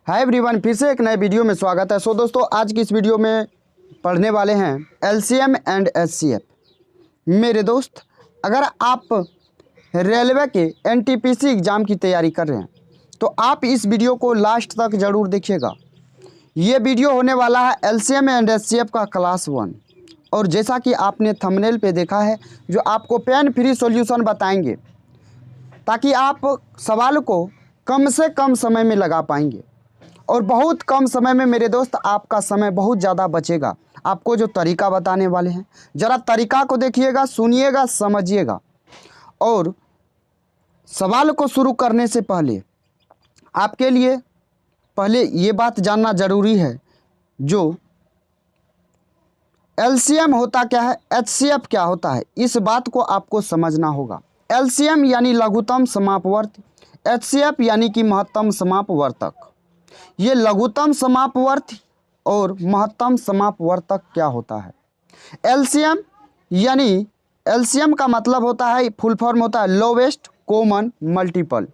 Hi everyone, फिर से एक नए वीडियो में स्वागत है। दोस्तों, आज की इस वीडियो में पढ़ने वाले हैं एलसीएम एंड एचसीएफ। मेरे दोस्त, अगर आप रेलवे के एनटीपीसी एग्ज़ाम की तैयारी कर रहे हैं तो आप इस वीडियो को लास्ट तक ज़रूर देखिएगा। ये वीडियो होने वाला है एलसीएम एंड एचसीएफ का क्लास 1, और जैसा कि आपने थंबनेल पे देखा है, जो आपको पेन फ्री सॉल्यूशन बताएंगे ताकि आप सवाल को कम से कम समय में लगा पाएंगे। और बहुत कम समय में मेरे दोस्त आपका समय बहुत ज़्यादा बचेगा। आपको जो तरीका बताने वाले हैं, ज़रा तरीका को देखिएगा, सुनिएगा, समझिएगा। और सवाल को शुरू करने से पहले आपके लिए पहले ये बात जानना ज़रूरी है, जो एलसीएम होता क्या है, एचसीएफ क्या होता है, इस बात को आपको समझना होगा। एलसीएम यानी लघुत्तम समापवर्ती, एचसीएफ यानी कि महत्तम समापवर्तक। ये लघुत्तम समापवर्ती और महत्तम समापवर्तक क्या होता है? एलसीएम यानी एलसीएम का मतलब होता है, फुल फॉर्म होता है लोवेस्ट कॉमन मल्टीपल,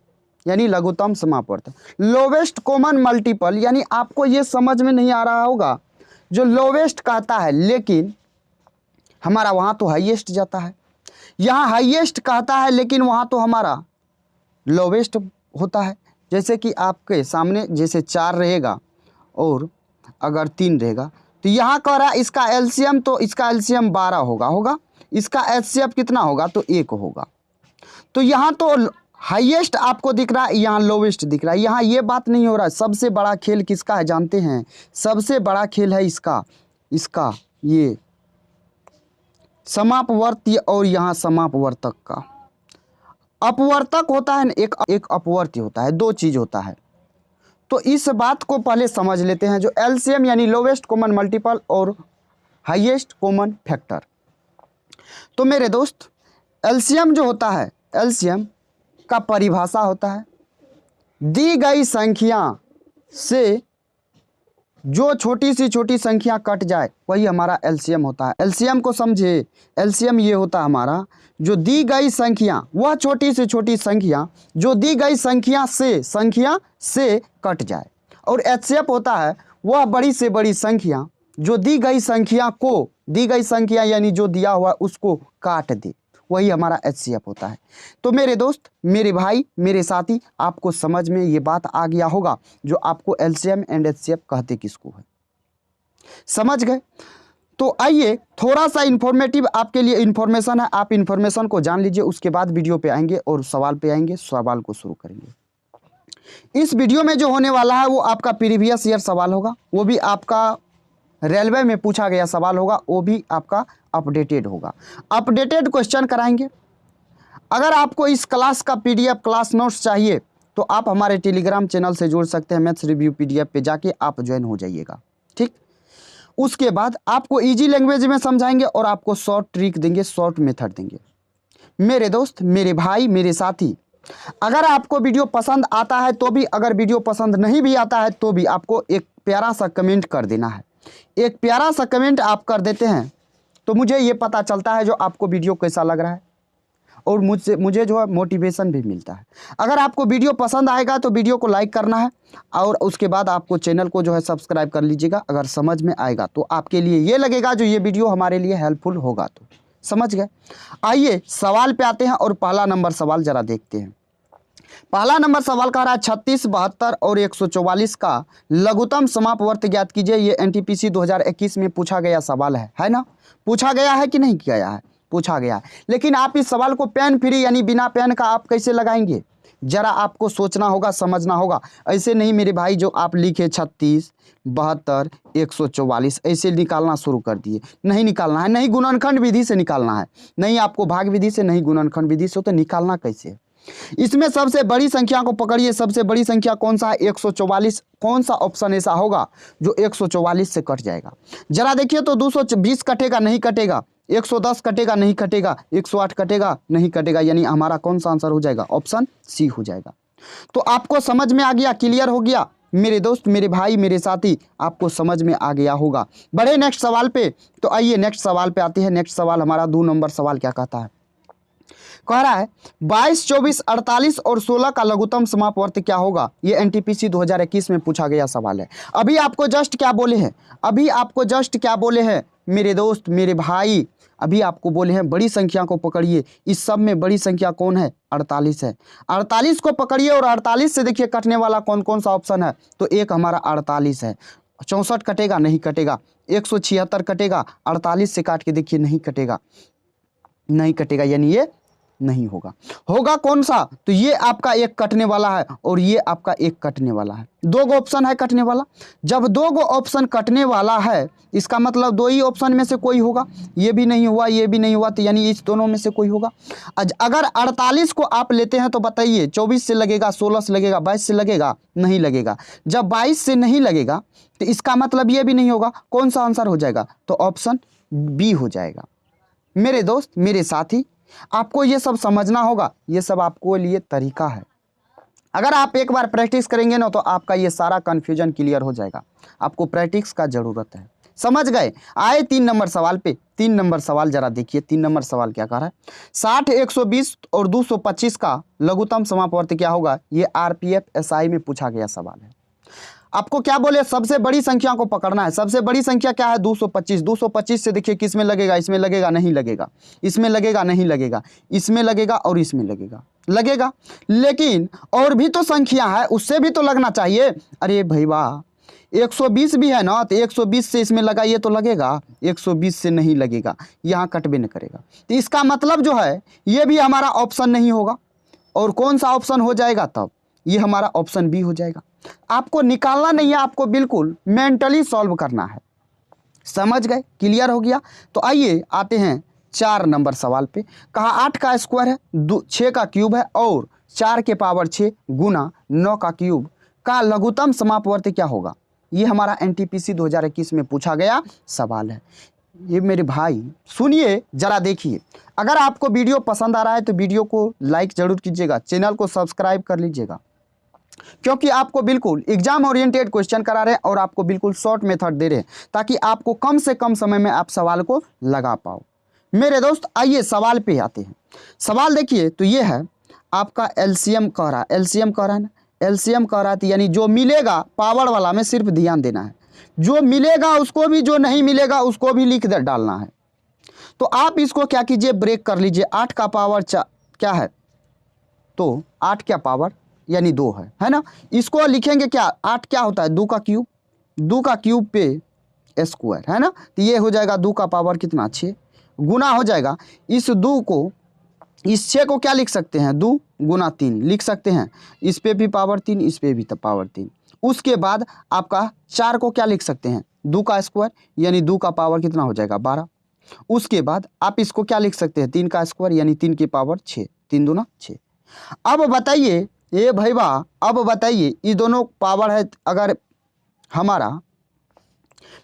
यानी लघुत्तम समापवर्तक। लोवेस्ट कॉमन मल्टीपल यानी आपको ये समझ में नहीं आ रहा होगा, जो लोवेस्ट कहता है लेकिन हमारा वहाँ तो हाईएस्ट जाता है, यहाँ हाईएस्ट कहता है लेकिन वहाँ तो हमारा लोवेस्ट होता है। जैसे कि आपके सामने जैसे 4 रहेगा और अगर 3 रहेगा तो यहाँ कह रहा है इसका एलसीएम, तो इसका एलसीएम 12 होगा, इसका एचसीएफ कितना होगा तो 1 होगा। तो यहाँ तो हाईएस्ट आपको दिख रहा है, यहाँ लोवेस्ट दिख रहा है। यहाँ ये बात नहीं हो रहा है। सबसे बड़ा खेल किसका है जानते हैं? सबसे बड़ा खेल है इसका ये समापवर्ती और यहाँ समापवर्तक का। अपवर्तक होता है, एक अपवर्ती होता है, 2 चीज़ होता है। तो इस बात को पहले समझ लेते हैं, जो एलसीएम यानी लोवेस्ट कॉमन मल्टीपल और हाईएस्ट कॉमन फैक्टर। तो मेरे दोस्त, एलसीएम जो होता है, एलसीएम का परिभाषा होता है दी गई संख्या से जो छोटी सी छोटी संख्या कट जाए वही हमारा एलसीएम होता है। एलसीएम को समझे, एलसीएम ये होता है हमारा, जो दी गई संख्या, वह छोटी से छोटी संख्या जो दी गई संख्या से कट जाए। और एचसीएफ होता है वह बड़ी से बड़ी संख्या जो दी गई संख्या यानी जो दिया हुआ उसको काट दे, वही हमारा एचसीएफ होता है। तो मेरे दोस्त, मेरे भाई, मेरे साथी, आपको समझ में ये बात आ गया होगा, जो आपको एलसीएम एंड एचसीएफ कहते किसको है। समझ गए? तो आइए, थोड़ा सा इन्फॉर्मेटिव आपके लिए इन्फॉर्मेशन है, आप इन्फॉर्मेशन को जान लीजिए। उसके बाद वीडियो पे आएंगे और सवाल पे आएंगे, सवाल को शुरू करेंगे। इस वीडियो में जो होने वाला है वो आपका प्रीवियस ईयर सवाल होगा, वो भी आपका रेलवे में पूछा गया सवाल होगा, वो भी आपका अपडेटेड होगा। अपडेटेड क्वेश्चन कराएंगे। अगर आपको इस क्लास का पीडीएफ क्लास नोट्स चाहिए तो आप हमारे टेलीग्राम चैनल से जुड़ सकते हैं। मैथ्स रिव्यू पीडीएफ पे जाके आप ज्वाइन हो जाइएगा, ठीक। उसके बाद आपको इजी लैंग्वेज में समझाएंगे और आपको शॉर्ट ट्रिक देंगे, शॉर्ट मेथड देंगे। मेरे दोस्त, मेरे भाई, मेरे साथी, अगर आपको वीडियो पसंद आता है तो भी, अगर वीडियो पसंद नहीं भी आता है तो भी आपको एक प्यारा सा कमेंट कर देना है। एक प्यारा सा कमेंट आप कर देते हैं तो मुझे ये पता चलता है जो आपको वीडियो कैसा लग रहा है, और मुझे जो है मोटिवेशन भी मिलता है। अगर आपको वीडियो पसंद आएगा तो वीडियो को लाइक करना है, और उसके बाद आपको चैनल को जो है सब्सक्राइब कर लीजिएगा। अगर समझ में आएगा तो आपके लिए ये लगेगा जो ये वीडियो हमारे लिए हेल्पफुल होगा। तो समझ गए? आइए सवाल पे आते हैं और पहला नंबर सवाल ज़रा देखते हैं। पहला नंबर सवाल कह रहा है 36, 72 और 144 का लघुत्तम समापवर्त ज्ञात कीजिए। ये एनटीपीसी 2021 में पूछा गया सवाल है ना? पूछा गया है कि नहीं गया है? पूछा गया है। लेकिन आप इस सवाल को पेन फ्री यानी बिना पेन का आप कैसे लगाएंगे? जरा आपको सोचना होगा, समझना होगा। ऐसे नहीं मेरे भाई जो आप लिखे 36, 72, 144 ऐसे निकालना शुरू कर दिए। नहीं निकालना है, नहीं गुणनखंड विधि से निकालना है, नहीं आपको भाग विधि से, नहीं गुणनखंड विधि से। तो निकालना कैसे है? इसमें सबसे बड़ी संख्या को पकड़िए। सबसे बड़ी संख्या कौन सा है? 144। कौन सा ऑप्शन ऐसा होगा जो 144 से कट जाएगा? जरा देखिए तो 220 कटेगा, नहीं कटेगा। 110 कटेगा, नहीं कटेगा। 108 कटेगा, नहीं कटेगा। यानी हमारा कौन सा आंसर हो जाएगा? ऑप्शन सी हो जाएगा। तो आपको समझ में आ गया, क्लियर हो गया मेरे दोस्त, मेरे भाई, मेरे साथी, आपको समझ में आ गया होगा। बढ़े नेक्स्ट सवाल पे। तो आइए नेक्स्ट सवाल पे आते हैं। नेक्स्ट सवाल हमारा 2 नंबर सवाल क्या कहता है? कह रहा है 22, 24, 48 और 16 का लघुत्तम समापवर्त क्या होगा। ये एनटीपीसी 2021 में पूछा गया सवाल है। अभी आपको जस्ट क्या बोले हैं, अभी आपको जस्ट क्या बोले हैं मेरे दोस्त मेरे भाई, अभी आपको बोले हैं बड़ी संख्या को पकड़िए। इस सब में बड़ी संख्या कौन है, 48 है। 48 को पकड़िए और 48 से देखिए कटने वाला कौन कौन सा ऑप्शन है, तो एक हमारा 48 है। 64 कटेगा, नहीं कटेगा। 176 कटेगा, 48 से काट के देखिए नहीं कटेगा, नहीं कटेगा, यानी ये नहीं होगा। होगा कौन सा, तो ये आपका एक कटने वाला है और ये आपका एक कटने वाला है। दो गो ऑप्शन है कटने वाला। जब दो गो ऑप्शन कटने वाला है इसका मतलब दो ही ऑप्शन में से कोई होगा। ये भी नहीं हुआ, ये भी नहीं हुआ, तो यानी इस दोनों में से कोई होगा। अगर 48 को आप लेते हैं तो बताइए 24 से लगेगा, 16 से लगेगा, 22 से लगेगा, नहीं लगेगा। जब 22 से नहीं लगेगा तो इसका मतलब ये भी नहीं होगा। कौन सा आंसर हो जाएगा, तो ऑप्शन बी हो जाएगा। मेरे दोस्त मेरे साथी, आपको ये सब समझना होगा, ये सब आपको लिए तरीका है। अगर आप एक बार प्रैक्टिस करेंगे ना तो आपका ये सारा कन्फ्यूजन क्लियर हो जाएगा। आपको प्रैक्टिस का ज़रूरत है। समझ गए। आए 3 नंबर सवाल पे। 3 नंबर सवाल जरा देखिए। 3 नंबर सवाल क्या कह रहा है, 60, 120 और 225 का लघुत्तम समापवर्त क्या होगा। ये आरपीएफ एसआई में पूछा गया सवाल है। आपको क्या बोले, सबसे बड़ी संख्या को पकड़ना है। सबसे बड़ी संख्या क्या है, 225। 225 से देखिए किस में लगेगा, इसमें लगेगा, नहीं लगेगा, इसमें लगेगा, नहीं लगेगा, इसमें लगेगा और इसमें लगेगा, लगेगा। लेकिन और भी तो संख्या है, उससे भी तो लगना चाहिए। अरे भाई वाह, 120 भी है ना, तो 120 से इसमें लगाइए तो लगेगा, 120 से नहीं लगेगा, यहाँ कटबे न करेगा। तो इसका मतलब जो है ये भी हमारा ऑप्शन नहीं होगा। और कौन सा ऑप्शन हो जाएगा, तब ये हमारा ऑप्शन बी हो जाएगा। आपको निकालना नहीं है, आपको बिल्कुल मेंटली सॉल्व करना है। समझ गए, क्लियर हो गया। तो आइए आते हैं 4 नंबर सवाल पे। कहा 8 का स्क्वायर है, 6 का क्यूब है और 4 के पावर 6 गुना 9 का क्यूब का लघुत्तम समापवर्त क्या होगा। ये हमारा एनटीपीसी 2021 में पूछा गया सवाल है। ये मेरे भाई सुनिए जरा, देखिए। अगर आपको वीडियो पसंद आ रहा है तो वीडियो को लाइक जरूर कीजिएगा, चैनल को सब्सक्राइब कर लीजिएगा, क्योंकि आपको बिल्कुल एग्जाम ओरिएंटेड क्वेश्चन करा रहे हैं और आपको बिल्कुल शॉर्ट मेथड दे रहे हैं, ताकि आपको कम से कम समय में आप सवाल को लगा पाओ। मेरे दोस्त आइए सवाल पे आते हैं। सवाल देखिए, तो ये है आपका एलसीएम कह रहा है, एलसीएम कह रहा है ना, एलसीएम कह रहा है, यानी जो मिलेगा पावर वाला में सिर्फ ध्यान देना है, जो मिलेगा उसको भी, जो नहीं मिलेगा उसको भी लिख डालना है। तो आप इसको क्या कीजिए, ब्रेक कर लीजिए। 8 का पावर क्या है, तो 8 क्या पावर यानी 2 है ना। इसको लिखेंगे क्या, 8 क्या होता है, 2 का क्यूब, 2 का क्यूब पे स्क्वायर, है ना। तो ये हो जाएगा 2 का पावर कितना, 6 गुना हो जाएगा। इस 2 को, इस 6 को क्या लिख सकते हैं, 2 गुना 3 लिख सकते हैं। इस पे भी पावर 3, इस पे भी पावर 3। उसके बाद आपका 4 को क्या लिख सकते हैं, 2 का स्क्वायर, यानी 2 का पावर कितना हो जाएगा, 12। उसके बाद आप इसको क्या लिख सकते हैं, 3 का स्क्वायर, यानी 3 की पावर 6, 3 दूना 6। अब बताइए ये भाई वाह, अब बताइए ये दोनों पावर है, अगर हमारा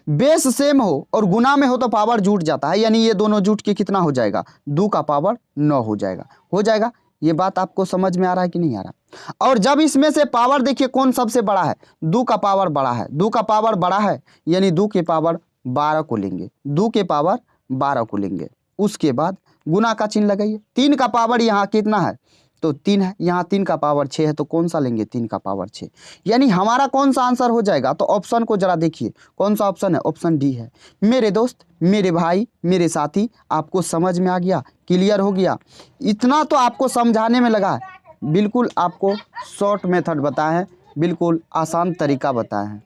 बेस सेम हो और गुना में हो तो पावर जुट जाता है, यानी ये दोनों जुट के कितना हो जाएगा, 2 का पावर 9 हो जाएगा, हो जाएगा। ये बात आपको समझ में आ रहा है कि नहीं आ रहा। और जब इसमें से पावर देखिए कौन सबसे बड़ा है, 2 का पावर बड़ा है, 2 का पावर बड़ा है, यानी 2 के पावर 12 को लेंगे, 2 के पावर 12 को लेंगे। उसके बाद गुना का चिन्ह लगाइए। 3 का पावर यहाँ कितना है, तो 3 है, यहाँ 3 का पावर 6 है, तो कौन सा लेंगे, 3 का पावर 6, यानी हमारा कौन सा आंसर हो जाएगा। तो ऑप्शन को जरा देखिए, कौन सा ऑप्शन है, ऑप्शन डी है। मेरे दोस्त मेरे भाई मेरे साथी, आपको समझ में आ गया, क्लियर हो गया। इतना तो आपको समझाने में लगा है, बिल्कुल आपको शॉर्ट मेथड बताया है, बिल्कुल आसान तरीका बताया है।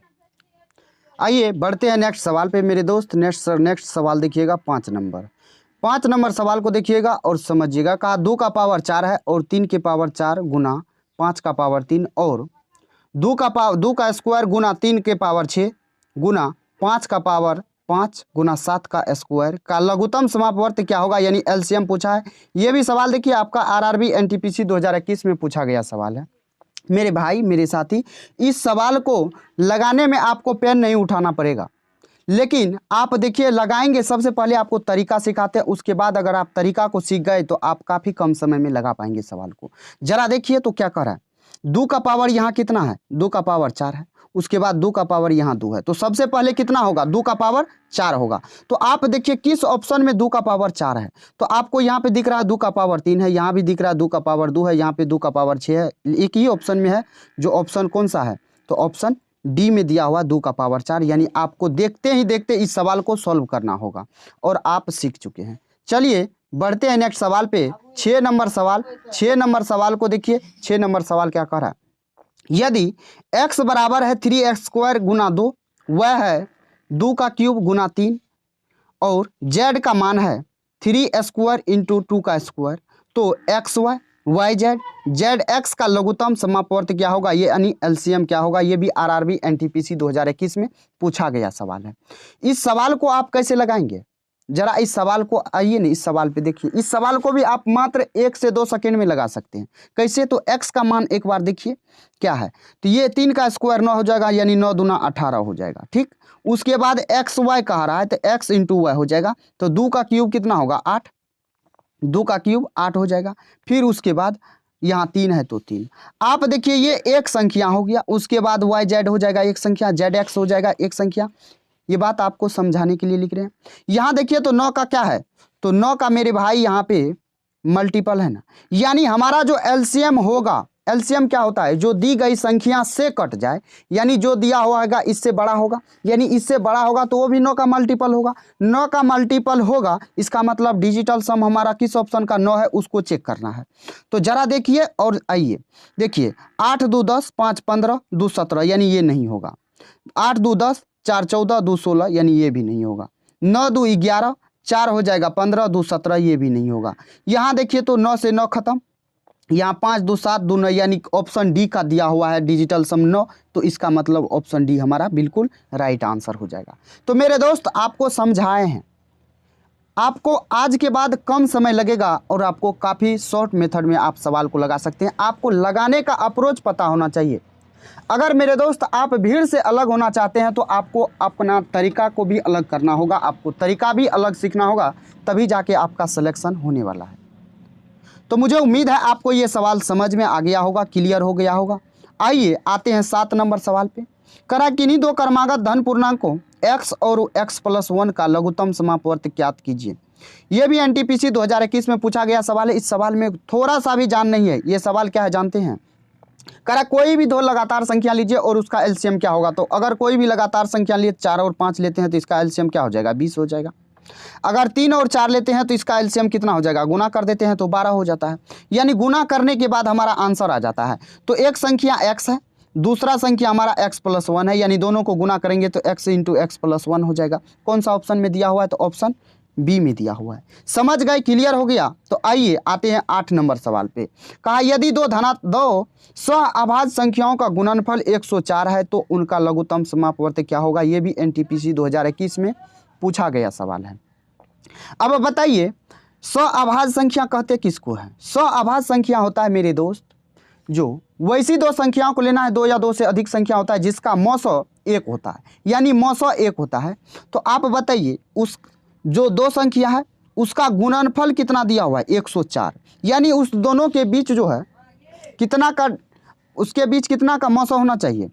आइए बढ़ते हैं नेक्स्ट सवाल पे मेरे दोस्त। नेक्स्ट सवाल देखिएगा 5 नंबर। 5 नंबर सवाल को देखिएगा और समझिएगा। कहा 2 का पावर 4 है और 3 के पावर 4 गुना 5 का पावर 3 और 2 का स्क्वायर गुना 3 के पावर 6 गुना 5 का पावर 5 गुना 7 का स्क्वायर का लघुत्तम समापवर्त क्या होगा, यानी एलसीएम पूछा है। ये भी सवाल देखिए आपका आरआरबी एनटीपीसी 2021 में पूछा गया सवाल है। मेरे भाई मेरे साथी, इस सवाल को लगाने में आपको पेन नहीं उठाना पड़ेगा, लेकिन आप देखिए लगाएंगे। सबसे पहले आपको तरीका सिखाते हैं, उसके बाद अगर आप तरीका को सीख गए तो आप काफ़ी कम समय में लगा पाएंगे सवाल को। जरा देखिए तो क्या कर रहा है, 2 का पावर यहाँ कितना है, 2 का पावर 4 है, उसके बाद 2 का पावर यहाँ 2 है, तो सबसे पहले कितना होगा, 2 का पावर 4 होगा। तो आप देखिए किस ऑप्शन में 2 का पावर 4 है, तो आपको यहाँ पे दिख रहा है 2 का पावर 3 है, यहाँ भी दिख रहा है 2 का पावर 2 है, यहाँ पे 2 का पावर 6 है, एक ही ऑप्शन में है, जो ऑप्शन कौन सा है, तो ऑप्शन डी में दिया हुआ 2 का पावर 4। यानी आपको देखते ही देखते इस सवाल को सॉल्व करना होगा और आप सीख चुके हैं। चलिए बढ़ते हैं नेक्स्ट सवाल पे, 6 नंबर सवाल। 6 नंबर सवाल को देखिए, 6 नंबर सवाल क्या कह रहा है, यदि x बराबर है 3x² गुना 2, वह है 2 का क्यूब गुना 3, और z का मान है 3² इंटू 2 का स्क्वायर, तो xy yz zx का लघुत्तम समापवर्त क्या होगा, ये यानी एलसीएम क्या होगा। ये भी आरआरबी एनटीपीसी 2021 में पूछा गया सवाल है। इस सवाल को आप कैसे लगाएंगे, जरा इस सवाल को आइए ना, इस सवाल पे देखिए, इस सवाल को भी आप मात्र 1 से 2 सेकंड में लगा सकते हैं। कैसे, तो x का मान एक बार देखिए क्या है, तो ये 3 का स्क्वायर 9 हो जाएगा, यानी 9 दूना 18 हो जाएगा, ठीक। उसके बाद एक्स वाई कह रहा है, तो x इंटू वाई हो जाएगा, तो 2 का क्यूब कितना होगा 8, 2 का क्यूब 8 हो जाएगा। फिर उसके बाद यहाँ 3 है तो 3, आप देखिए ये एक संख्या हो गया, उसके बाद वाई जेड हो जाएगा एक संख्या, जेड एक्स हो जाएगा एक संख्या। ये बात आपको समझाने के लिए लिख रहे हैं। यहाँ देखिए तो 9 का क्या है, तो 9 का मेरे भाई यहाँ पे मल्टीपल है ना, यानी हमारा जो एलसीएम होगा, एलसीएम क्या होता है, जो दी गई संख्या से कट जाए, यानी जो दिया हुआ है इससे बड़ा होगा, यानी इससे बड़ा होगा तो वो भी 9 का मल्टीपल होगा। 9 का मल्टीपल होगा, इसका मतलब डिजिटल सम हमारा किस ऑप्शन का 9 है, उसको चेक करना है। तो जरा देखिए और आइए देखिए, 8 2 10 5 15 2 17, यानी ये नहीं होगा। 8 2 10 4 14 2 16, यानी ये भी नहीं होगा। 9 2 11 4 हो जाएगा 15 2 17, ये भी नहीं होगा। यहाँ देखिए तो 9 से 9 खत्म, यहाँ 5 2 7 2 9, यानी ऑप्शन डी का दिया हुआ है डिजिटल सम 9, तो इसका मतलब ऑप्शन डी हमारा बिल्कुल राइट आंसर हो जाएगा। तो मेरे दोस्त आपको समझाए हैं, आपको आज के बाद कम समय लगेगा और आपको काफ़ी शॉर्ट मेथड में आप सवाल को लगा सकते हैं। आपको लगाने का अप्रोच पता होना चाहिए। अगर मेरे दोस्त आप भीड़ से अलग होना चाहते हैं तो आपको अपना तरीका को भी अलग करना होगा, आपको तरीका भी अलग सीखना होगा, तभी जाके आपका सिलेक्शन होने वाला है। तो मुझे उम्मीद है आपको ये सवाल समझ में आ गया होगा, क्लियर हो गया होगा। आइए आते हैं 7 नंबर सवाल पे। करा किन्हीं दो क्रमागत धन पूर्णांकों x और x+1 का लघुत्तम समापवर्त ज्ञात कीजिए। ये भी एनटीपीसी 2021 में पूछा गया सवाल है। इस सवाल में थोड़ा सा भी जान नहीं है। ये सवाल क्या है जानते हैं, करा कोई भी दो लगातार संख्या लीजिए और उसका एलसीएम क्या होगा। तो अगर कोई भी लगातार संख्या लिए 4 और 5 लेते हैं तो इसका एलसीएम क्या हो जाएगा, 20 हो जाएगा। अगर 3 और 4 लेते हैं तो इसका एलसीएम कितना हो जाएगा, गुना कर देते हैं तो 12 हो जाता है। यानी गुना करने के बाद हमारा आंसर आ जाता है। तो एक संख्या x है, दूसरा संख्या हमारा x+1 है, यानी दोनों को गुना करेंगे तो x इंटू x+1 हो जाएगा। कौन सा ऑप्शन में दिया हुआ है, तो ऑप्शन बी में दिया हुआ है। समझ गए, क्लियर हो गया। तो आइए आते हैं 8 नंबर सवाल पे। कहा यदि दो सहअभाज्य संख्याओं का गुणनफल 104 है तो उनका लघुत्तम समापवर्त क्या होगा। ये भी एनटीपीसी 2021 में पूछा गया सवाल है। अब बताइए सहअभाज्य संख्या कहते किसको है। सहअभाज्य संख्या होता है मेरे दोस्त, जो वैसी दो संख्याओं को लेना है, 2 या 2 से अधिक संख्या होता है जिसका मौसो 1 होता है, यानी मौसो 1 होता है। तो आप बताइए उस जो दो संख्या है उसका गुणनफल कितना दिया हुआ है, 104, यानी उस दोनों के बीच जो है कितना का, उसके बीच कितना का मौसो होना चाहिए,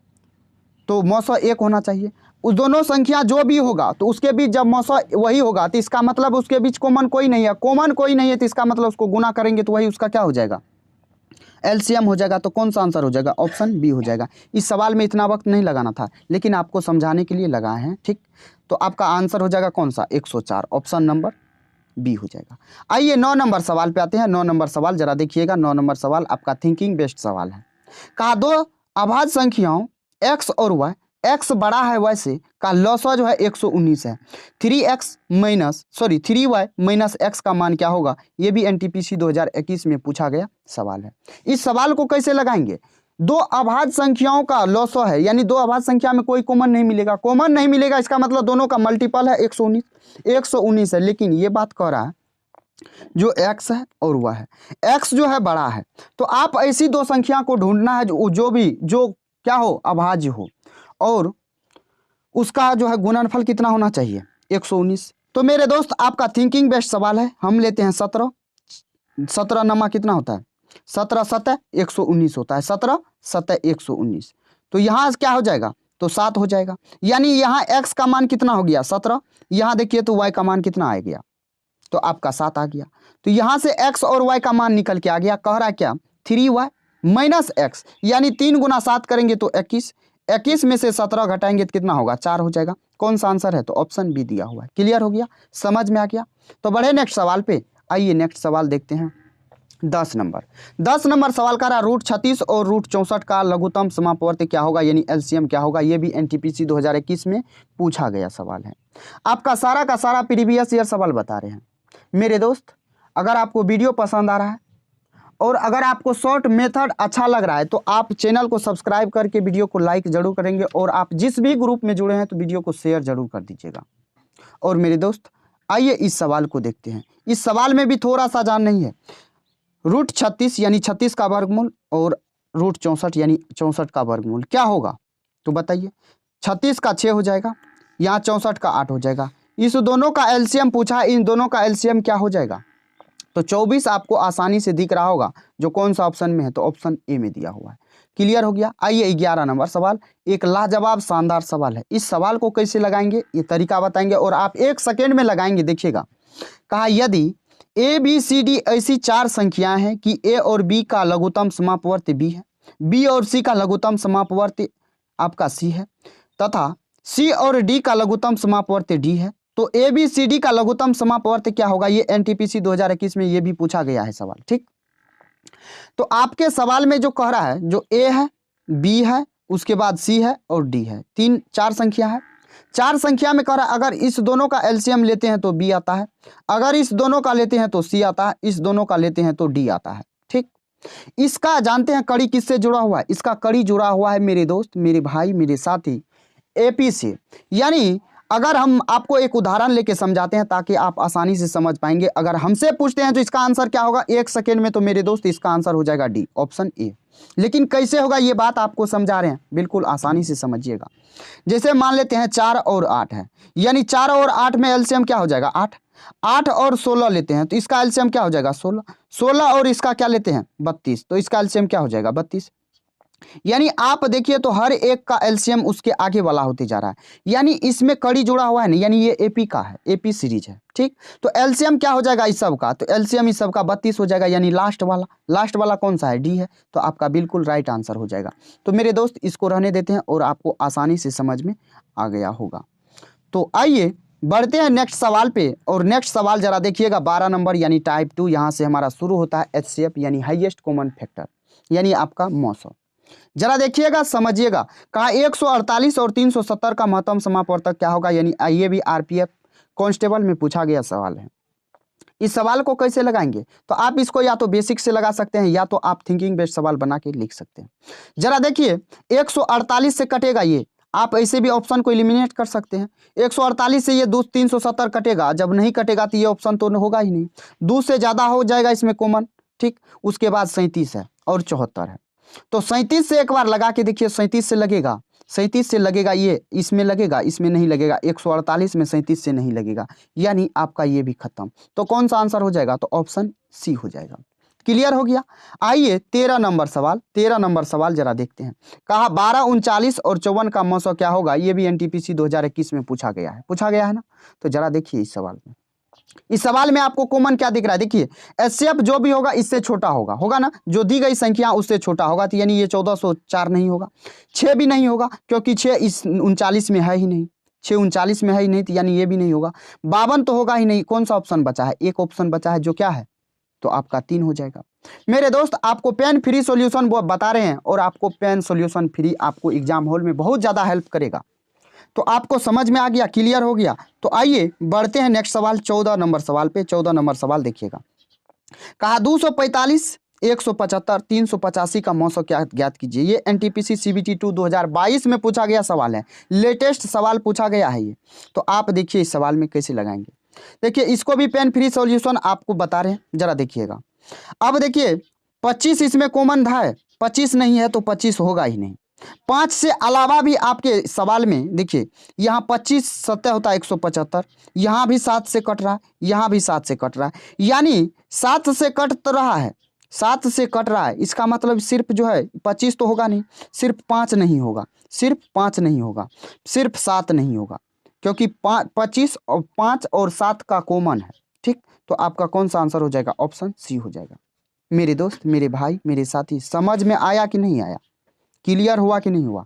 तो मौसो 1 होना चाहिए। उस दोनों संख्या जो भी होगा तो उसके बीच जब मौसो वही होगा तो इसका मतलब उसके बीच कॉमन कोई नहीं है, कॉमन कोई नहीं है तो इसका मतलब उसको गुना करेंगे तो वही उसका क्या हो जाएगा, एलसीएम हो जाएगा। तो कौन सा आंसर हो जाएगा, ऑप्शन बी हो जाएगा। इस सवाल में इतना वक्त नहीं लगाना था लेकिन आपको समझाने के लिए लगाए हैं, ठीक। तो आपका आंसर हो जाएगा कौन सा, 104, ऑप्शन नंबर बी हो जाएगा। आइए 9 नंबर सवाल पे आते हैं। 9 नंबर सवाल जरा देखिएगा। 9 नंबर सवाल आपका थिंकिंग बेस्ड सवाल है। कहा दो अभाज्य संख्याओं x और y, x बड़ा है y से, का लॉसा जो है 119 है। 3y माइनस x का मान क्या होगा। ये भी एनटीपीसी 2021 में पूछा गया सवाल है। इस सवाल को कैसे लगाएंगे, दो अभाज्य संख्याओं का लॉसा है, यानी दो अभाज्य संख्या में कोई कॉमन नहीं मिलेगा। कॉमन नहीं मिलेगा इसका मतलब दोनों का मल्टीपल है 119 है। लेकिन ये बात कह रहा है जो x है और y है, x जो है बड़ा है, तो आप ऐसी दो संख्या को ढूंढना है जो क्या हो, अभाज्य हो, और उसका जो है गुणनफल कितना होना चाहिए, 119। तो मेरे दोस्त आपका थिंकिंग बेस्ड सवाल है। हम लेते हैं 17 नमा कितना होता है, 17 7 119 होता है, 17 7 119। तो यहाँ क्या हो जाएगा, तो 7 हो जाएगा। यानी यहाँ x का मान कितना हो गया 17, यहाँ देखिए तो y का मान कितना आ गया, तो आपका 7 आ गया। तो यहाँ से x और y का मान निकल के आ गया। कह रहा है क्या, 3y माइनस x, यानी 3 गुना 7 करेंगे तो 21, 21 में से 17 घटाएंगे तो कितना होगा, 4 हो जाएगा। कौन सा आंसर है, तो ऑप्शन बी दिया हुआ है। क्लियर हो गया, समझ में आ गया। तो बढ़े नेक्स्ट सवाल पे, आइए नेक्स्ट सवाल देखते हैं। 10 नंबर सवाल का रहा, रूट 36 और रूट 64 का लघुत्तम समापवर्ती क्या होगा, यानी एलसीएम क्या होगा। ये भी एनटीपीसी 2021 में पूछा गया सवाल है। आपका सारा का सारा प्रीवियस ईयर सवाल बता रहे हैं मेरे दोस्त। अगर आपको वीडियो पसंद आ रहा है और अगर आपको शॉर्ट मेथड अच्छा लग रहा है तो आप चैनल को सब्सक्राइब करके वीडियो को लाइक जरूर करेंगे, और आप जिस भी ग्रुप में जुड़े हैं तो वीडियो को शेयर जरूर कर दीजिएगा। और मेरे दोस्त आइए इस सवाल को देखते हैं। इस सवाल में भी थोड़ा सा जान नहीं है। रूट 36 यानी 36 का वर्गमूल और रूट 64 यानी 64 का वर्गमूल क्या होगा, तो बताइए। 36 का 6 हो जाएगा, यहाँ 64 का 8 हो जाएगा। इस दोनों का एलसीएम पूछा है, इन दोनों का एलसीएम क्या हो जाएगा, तो 24 आपको आसानी से दिख रहा होगा जो कौन सा ऑप्शन में है, तो ऑप्शन ए में दिया हुआ है। क्लियर हो गया। आइए 11 नंबर सवाल, एक लाजवाब शानदार सवाल है। इस सवाल को कैसे लगाएंगे ये तरीका बताएंगे और आप 1 सेकेंड में लगाएंगे, देखिएगा। कहा यदि ए बी सी डी ऐसी 4 संख्याएं हैं कि ए और बी का लघुत्तम समापवर्ती बी है, बी और सी का लघुत्तम समापवर्ती आपका सी है, तथा सी और डी का लघुत्तम समापवर्ती डी है, तो ए बी सी डी का लघुत्तम समापवर्ती क्या होगा। ये एनटीपीसी 2021 में ये भी पूछा गया है सवाल, ठीक। तो आपके सवाल में जो कह रहा है, जो ए है, बी है, उसके बाद सी है और डी है, 4 संख्या है। 4 संख्या में कह रहा है अगर इस दोनों का एलसीएम लेते हैं तो बी आता है, अगर इस दोनों का लेते हैं तो सी आता है, इस दोनों का लेते हैं तो डी आता है, ठीक। इसका जानते हैं कड़ी किससे जुड़ा हुआ है, इसका कड़ी जुड़ा हुआ है मेरे दोस्त, मेरे भाई, मेरे साथी, एपी से। यानी अगर हम आपको एक उदाहरण लेके समझाते हैं ताकि आप आसानी से समझ पाएंगे। अगर हमसे पूछते हैं तो इसका आंसर क्या होगा 1 सेकेंड में, तो मेरे दोस्त इसका आंसर हो जाएगा डी, ऑप्शन ए। लेकिन कैसे होगा ये बात आपको समझा रहे हैं, बिल्कुल आसानी से समझिएगा। जैसे मान लेते हैं 4 और 8 है, यानी 4 और 8 में एलसीएम क्या हो जाएगा 8, 8 और 16 लेते हैं तो इसका एलसीएम क्या हो जाएगा 16, 16 और इसका क्या लेते हैं 32, तो इसका एलसीएम क्या हो जाएगा 32। यानी आप देखिए तो हर एक का एलसीएम उसके आगे वाला होते जा रहा है, यानी इसमें कड़ी जुड़ा हुआ है ना, यानी ये एपी का है, एपी सीरीज है, ठीक। तो एलसीएम क्या हो जाएगा इस सब का, तो एलसीएम इस सब का 32 हो जाएगा, यानी लास्ट वाला कौन सा है डी है, तो आपका बिल्कुल राइट आंसर हो जाएगा। तो मेरे दोस्त इसको रहने देते हैं और आपको आसानी से समझ में आ गया होगा। तो आइए बढ़ते हैं नेक्स्ट सवाल पे, और नेक्स्ट सवाल जरा देखिएगा 12 नंबर यानी टाइप 2, यहाँ से हमारा शुरू होता है एचसीएफ यानी हाईएस्ट कॉमन फैक्टर, यानी आपका 900। जरा देखिएगा समझिएगा। कहा 148 और 370 का महत्तम समापवर्तक क्या होगा, यानी ये भी आरपीएफ कांस्टेबल में पूछा गया सवाल है। इस सवाल को कैसे लगाएंगे, तो आप इसको या तो बेसिक से लगा सकते हैं या तो आप थिंकिंग बेस्ड सवाल बना के लिख सकते हैं। जरा देखिए 148 से कटेगा ये, आप ऐसे भी ऑप्शन को एलिमिनेट कर सकते हैं। 148 से ये 370 कटेगा, जब नहीं कटेगा तो ये ऑप्शन तो होगा ही नहीं, 2 से ज़्यादा हो जाएगा इसमें कॉमन, ठीक। उसके बाद 37 है और 74 है, तो 37 से एक बार लगा के देखिए, 37 से लगेगा, 37 से लगेगा, ये इसमें लगेगा, इसमें नहीं लगेगा, 148 में 37 से नहीं लगेगा, यानी आपका ये भी खत्म। तो कौन सा आंसर हो जाएगा, तो ऑप्शन सी हो जाएगा। क्लियर हो गया। आइए 13 नंबर सवाल जरा देखते हैं। कहा 12, 39 और 54 का मौसम क्या होगा, ये भी एनटीपीसी 2021 में पूछा गया है ना। तो जरा देखिए इस सवाल में आपको कॉमन क्या दिख रहा है, देखिए एचसीएफ जो भी होगा इससे छोटा होगा ना, जो दी गई संख्या उससे छोटा होगा, तो यानी ये 1404 नहीं होगा, 6 भी नहीं होगा क्योंकि 6 इस 39 में है ही नहीं, 6 39 में है ही नहीं, तो यानी ये भी नहीं होगा। 52 तो होगा ही नहीं। कौन सा ऑप्शन बचा है, एक ऑप्शन बचा है जो क्या है, तो आपका 3 हो जाएगा। मेरे दोस्त आपको पेन फ्री सॉल्यूशन वो बता रहे हैं, और आपको पेन सॉल्यूशन फ्री आपको एग्जाम हॉल में बहुत ज़्यादा हेल्प करेगा। तो आपको समझ में आ गया, क्लियर हो गया। तो आइए बढ़ते हैं नेक्स्ट सवाल 14 नंबर सवाल पे। 14 नंबर सवाल देखिएगा। कहा 245, 175, 385 का मौसम क्या ज्ञात कीजिए। ये एनटीपीसी सीबीटी 2 2022 में पूछा गया सवाल है, लेटेस्ट सवाल पूछा गया है ये। तो आप देखिए इस सवाल में कैसे लगाएंगे। देखिए इसको भी पेन फ्री सॉल्यूशन आपको बता रहे हैं, जरा देखिएगा। अब देखिए 25 इसमें कॉमन है, 25 नहीं है तो 25 होगा ही नहीं। 5 से अलावा भी आपके सवाल में देखिए, यहाँ 25 7 होता है 175, यहाँ भी 7 से कट रहा है, यहाँ भी 7 से कट रहा है, यानी 7 से कट तो रहा है, 7 से कट रहा है, इसका मतलब सिर्फ जो है 25 तो होगा नहीं, सिर्फ 5 नहीं होगा, सिर्फ 5 नहीं होगा, सिर्फ 7 नहीं होगा, क्योंकि 25 और 5 और 7 का कॉमन है। ठीक, तो आपका कौन सा आंसर हो जाएगा? ऑप्शन सी हो जाएगा। मेरे दोस्त, मेरे भाई, मेरे साथी, समझ में आया कि नहीं आया? क्लियर हुआ कि नहीं हुआ?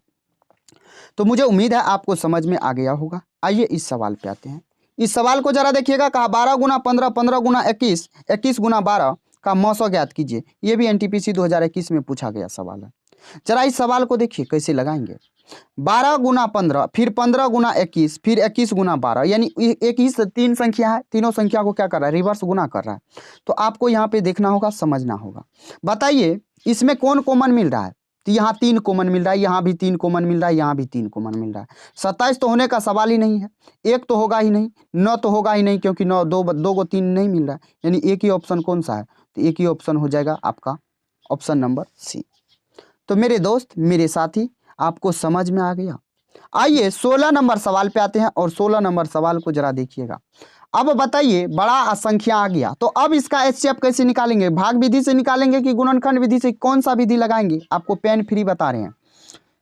तो मुझे उम्मीद है आपको समझ में आ गया होगा। आइए इस सवाल पे आते हैं। इस सवाल को जरा देखिएगा, कहा 12 गुना 15, 15 गुना 21, 21 गुना 12 का मौसो ज्ञात कीजिए। ये भी एनटीपीसी 2021 में पूछा गया सवाल है। जरा इस सवाल को देखिए कैसे लगाएंगे। 12 गुना 15, फिर 15 गुना 21, फिर 21 गुना 12, यानी एक ही 3 संख्या है, तीनों संख्या को क्या कर रहा है? रिवर्स गुना कर रहा है। तो आपको यहाँ पे देखना होगा, समझना होगा। बताइए इसमें कौन कॉमन मिल रहा है? तो यहाँ 3 कॉमन मिल रहा है, यहाँ भी 3 कॉमन मिल रहा है, यहाँ भी 3 कॉमन मिल रहा है। 27 तो होने का सवाल ही नहीं है, 1 तो होगा ही नहीं, 9 तो होगा ही नहीं, क्योंकि 9 दो को 3 नहीं मिल रहा है, यानी एक ही ऑप्शन कौन सा है? तो एक ही ऑप्शन हो जाएगा आपका ऑप्शन नंबर सी। तो मेरे दोस्त, मेरे साथी, आपको समझ में आ गया। आइए 16 नंबर सवाल पे आते हैं, और 16 नंबर सवाल को जरा देखिएगा। अब बताइए बड़ा संख्या आ गया, तो अब इसका एचसीएफ कैसे निकालेंगे? भाग विधि से निकालेंगे कि गुणनखंड विधि से? कौन सा विधि लगाएंगे? आपको पेन फ्री बता रहे हैं।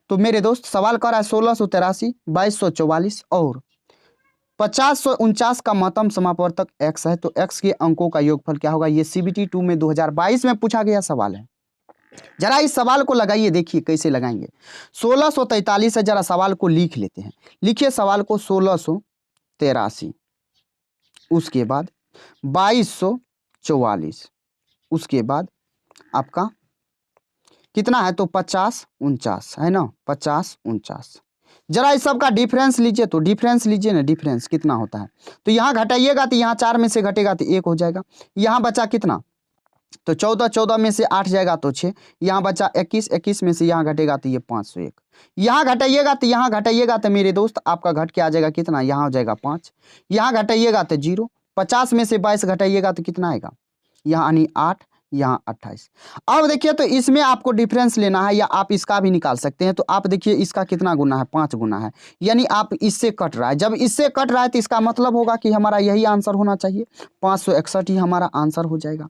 तो मेरे दोस्त, सवाल कर रहा है 1683, 2244 और 5049 का महत्तम समापवर्तक x है, तो x के अंकों का योगफल क्या होगा? ये CBT 2 में 2022 में पूछा गया सवाल है। जरा इस सवाल को लगाइए, देखिए कैसे लगाएंगे। 1643 है, जरा सवाल को लिख लेते हैं। लिखिए सवाल को 1683, उसके बाद 2244, उसके बाद आपका कितना है? तो 5049 है ना, 5049। जरा इस सब का डिफरेंस लीजिए, तो डिफरेंस लीजिए ना, डिफरेंस कितना होता है? तो यहाँ घटाइएगा तो यहाँ 4 में से घटेगा तो 1 हो जाएगा। यहाँ बचा कितना? तो 14, 14 में से 8 जाएगा तो 6। यहाँ बचा 21, 21 में से यहाँ घटेगा तो ये 501। यहाँ घटाइएगा तो यहाँ घटाइएगा तो मेरे दोस्त आपका घट के आ जाएगा कितना? यहाँ हो जाएगा 5। यहाँ घटाइएगा तो 0। 50 में से 22 घटाइएगा तो कितना आएगा? यहाँ यानी 8, यहाँ 28। अब देखिए, तो इसमें आपको डिफरेंस लेना है, या आप इसका भी निकाल सकते हैं। तो आप देखिए इसका कितना गुना है? 5 गुना है, यानी आप इससे कट रहा है। जब इससे कट रहा है तो इसका मतलब होगा कि हमारा यही आंसर होना चाहिए, 561 ही हमारा आंसर हो जाएगा।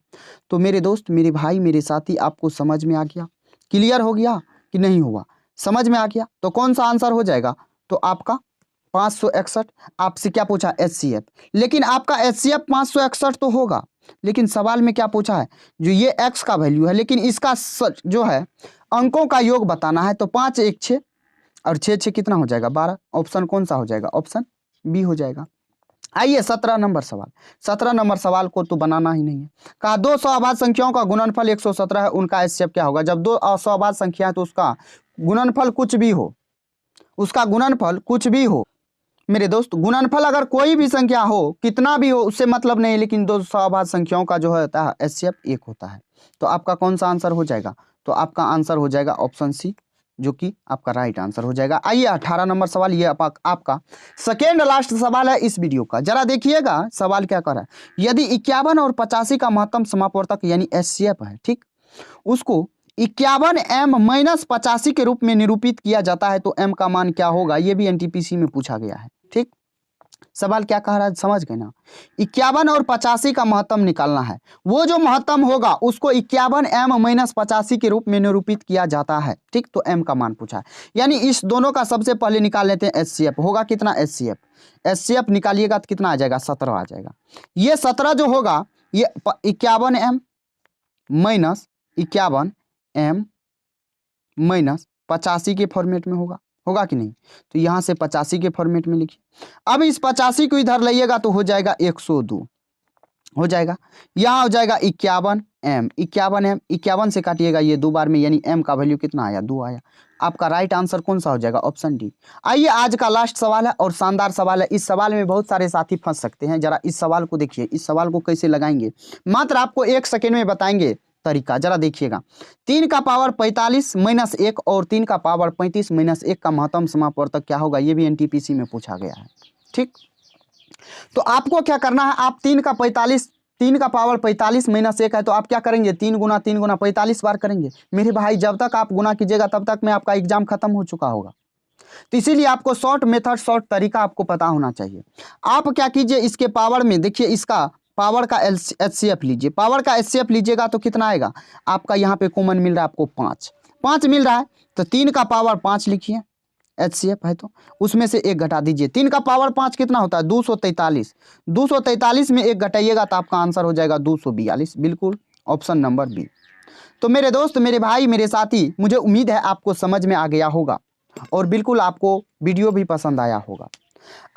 तो मेरे दोस्त, मेरे भाई, मेरे साथी, आपको समझ में आ गया? क्लियर हो गया कि नहीं हुआ? समझ में आ गया? तो कौन सा आंसर हो जाएगा? तो आपका 561। आपसे क्या पूछा? एचसीएफ। लेकिन आपका एचसीएफ 561 तो होगा, लेकिन सवाल में क्या पूछा है? जो ये x का वैल्यू है, लेकिन इसका जो है अंकों का योग बताना है। तो 5 1 6 और 6 6 कितना हो जाएगा? 12। ऑप्शन कौन सा हो जाएगा? ऑप्शन बी हो जाएगा। आइए 17 नंबर सवाल। 17 नंबर सवाल को तो बनाना ही नहीं है। कहा 2 सौभाज्य संख्याओं का गुणनफल 117 है, उनका एचसीएफ क्या होगा? जब 2 असौभाज्य संख्या है तो उसका गुणनफल कुछ भी हो, उसका गुणनफल कुछ भी हो मेरे दोस्त, गुणनफल अगर कोई भी संख्या हो, कितना भी हो, उससे मतलब नहीं, लेकिन 2 सौभाज्य संख्याओं का जो होता है एचसीएफ 1 होता है। तो आपका कौन सा आंसर हो जाएगा? तो आपका आंसर हो जाएगा ऑप्शन सी, जो कि आपका राइट आंसर हो जाएगा। आइए 18 नंबर सवाल, ये आपका सेकेंड लास्ट सवाल है इस वीडियो का। जरा देखिएगा सवाल क्या कर रहा है। यदि 51 और 85 का महत्तम समापवर्तक यानी एचसीएफ है, ठीक, उसको 51 m माइनस 85 के रूप में निरूपित किया जाता है, तो m का मान क्या होगा? ये भी एनटीपीसी में पूछा गया है। ठीक, सवाल क्या कह रहा है, समझ गए ना? 51 और 85 का महत्तम निकालना है। वो जो महत्तम होगा उसको 51 m माइनस 85 के रूप में निरूपित किया जाता है। ठीक, तो m का मान पूछा है, यानी इस दोनों का सबसे पहले निकाल लेते हैं एचसीएफ। होगा कितना एचसीएफ? एचसीएफ निकालिएगा तो कितना आ जाएगा? 17 आ जाएगा। ये 17 जो होगा, ये 51 m माइनस 51 m माइनस 85 के फॉर्मेट में होगा, होगा कि नहीं? तो यहाँ से 85 के फॉर्मेट में लिखिए। अब इस 85 को इधर लाइएगा तो हो जाएगा 102 हो जाएगा। यहाँ हो जाएगा 51 m, 51 m, 51 से काटिएगा ये 2 बार में, यानी m का वैल्यू कितना आया? 2 आया। आपका राइट आंसर कौन सा हो जाएगा? Option D. आइए आज का लास्ट सवाल है, और शानदार सवाल है। इस सवाल में बहुत सारे साथी फंस सकते हैं। जरा इस सवाल को देखिए, इस सवाल को कैसे लगाएंगे, मात्र आपको 1 सेकेंड में बताएंगे तरीका। जरा देखिएगा, 3 का पावर 45 माइनस 1 और 3 का पावर 35 माइनस 1 का महत्तम समापवर्तक क्या होगा? ये भी एनटीपीसी में पूछा गया है। ठीक, तो आपको क्या करना है? आप 3 का पावर 45 माइनस 1 है, तो आप क्या करेंगे? 3 गुना 45 बार करेंगे। मेरे भाई, जब तक आप गुना कीजिएगा तब तक में आपका एग्जाम खत्म हो चुका होगा। तो इसीलिए आपको शॉर्ट मेथड, शॉर्ट तरीका आपको पता होना चाहिए। आप क्या कीजिए, इसके पावर में देखिए, इसका पावर का HCF लीजिए, पावर का HCF लीजिएगा तो कितना आएगा आपका, यहाँ पे कॉमन मिल रहा है आपको 5, 5 मिल रहा है तो 3 का पावर 5 लिखिए, HCF है तो उसमें से 1 घटा दीजिए। 3 का पावर 5 कितना होता है 243, 243 में 1 घटाइएगा तो आपका आंसर हो जाएगा 242, बिल्कुल ऑप्शन नंबर बी। तो मेरे दोस्त, मेरे भाई, मेरे साथी, मुझे उम्मीद है आपको समझ में आ गया होगा और बिल्कुल आपको वीडियो भी पसंद आया होगा।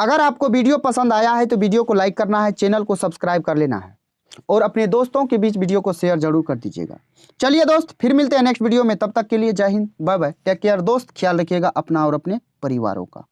अगर आपको वीडियो पसंद आया है तो वीडियो को लाइक करना है, चैनल को सब्सक्राइब कर लेना है और अपने दोस्तों के बीच वीडियो को शेयर जरूर कर दीजिएगा। चलिए दोस्त, फिर मिलते हैं नेक्स्ट वीडियो में, तब तक के लिए जय हिंद, बाय बाय, टेक केयर दोस्त, ख्याल रखिएगा अपना और अपने परिवारों का।